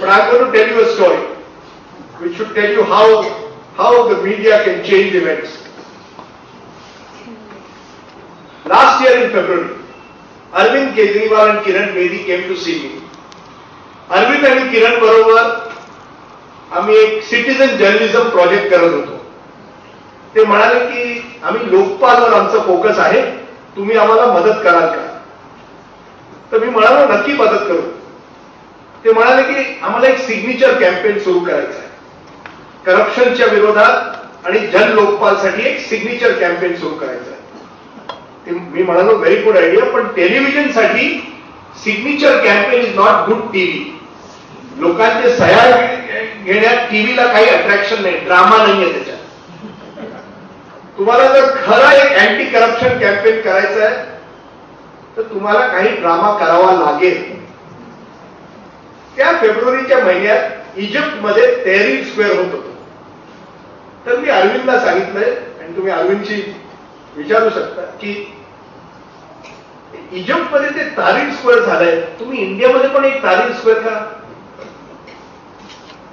But I'm going to tell you a story which should tell you how the media can change events. Last year in February, Arvind Kejriwal and Kiran Bedi came to see me. Arvind आणि किरण बरोबर आम्ही एक citizen journalism project करत होतो. ते म्हणाले की आम्ही लोकपालवर आमचा फोकस आहे, तुम्ही आम्हाला मदत कराल का? तर मी म्हणालो नक्की मदत करू. ते म्हणाले की आम्हाला एक सिग्नेचर कॅम्पेन सुरू करायचं आहे, करप्शनच्या विरोधात आणि जन लोकपालसाठी एक सिग्नेचर कॅम्पेन सुरू करायचं आहे. मी म्हणालो व्हेरी गुड आयडिया, पण टेलिव्हिजनसाठी signature campaign is not good TV. लोकांचे सह्या घेण्यात टीव्हीला काही अट्रॅक्शन नाही, ड्रामा नाहीये त्याच्यात. तुम्हाला जर खरा एक अँटी करप्शन कॅम्पेन करायचं आहे तर तुम्हाला काही ड्रामा करावा लागेल. त्या फेब्रुवारीच्या महिन्यात इजिप्तमध्ये तहरीर स्क्वेअर होत होतं. तर मी अरविंदला सांगितलंय, आणि तुम्ही अरविंदची विचारू शकता की इजिप्तमध्ये ते तहरीर स्क्वेअर झालंय, तुम्ही इंडियामध्ये पण एक तहरीर स्क्वेअर करा.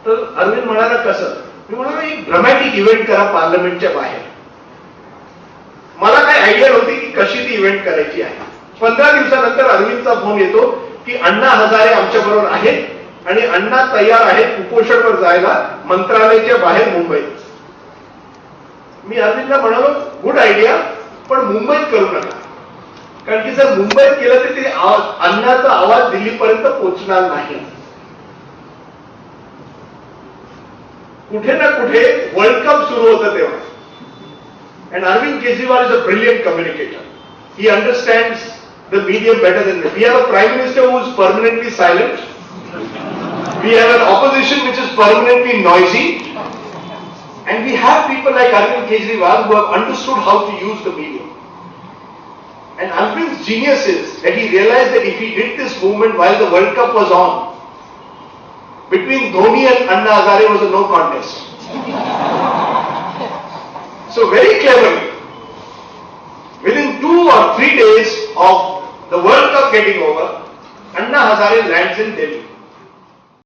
तर अरविंद म्हणाला कसं? मी म्हणालो एक ड्रामॅटिक इव्हेंट करा पार्लमेंटच्या बाहेर. मला काय आयडिया नव्हती की कशी ती इव्हेंट करायची आहे. 15 दिवसानंतर अरविंदचा फोन येतो की अण्णा हजारे आमच्या बरोबर आहेत आणि अण्णा तयार आहेत उपोषणवर जायला मंत्रालयाच्या बाहेर मुंबईत. मी अरविंदला म्हणालो गुड आयडिया, पण मुंबईत करू नका, कारण की जर मुंबईत केलं तर ते अण्णाचा आवाज दिल्लीपर्यंत पोहोचणार नाही. कुठे ना कुठे वर्ल्ड कप सुरू होतं तेव्हा. And Arvind Kejriwal is a brilliant communicator. He understands the media better than me. We have a prime minister who is permanently silent. We have an opposition which is permanently noisy. And we have people like Arvind Kejriwal who have understood how to use the media. And Arvind's genius is that he realized that if he did this movement while the World Cup was on, between Dhoni and Anna Hazare was a no contest. So very cleverly, within 2 or 3 days of the World Cup getting over, Anna Hazare lands in Delhi.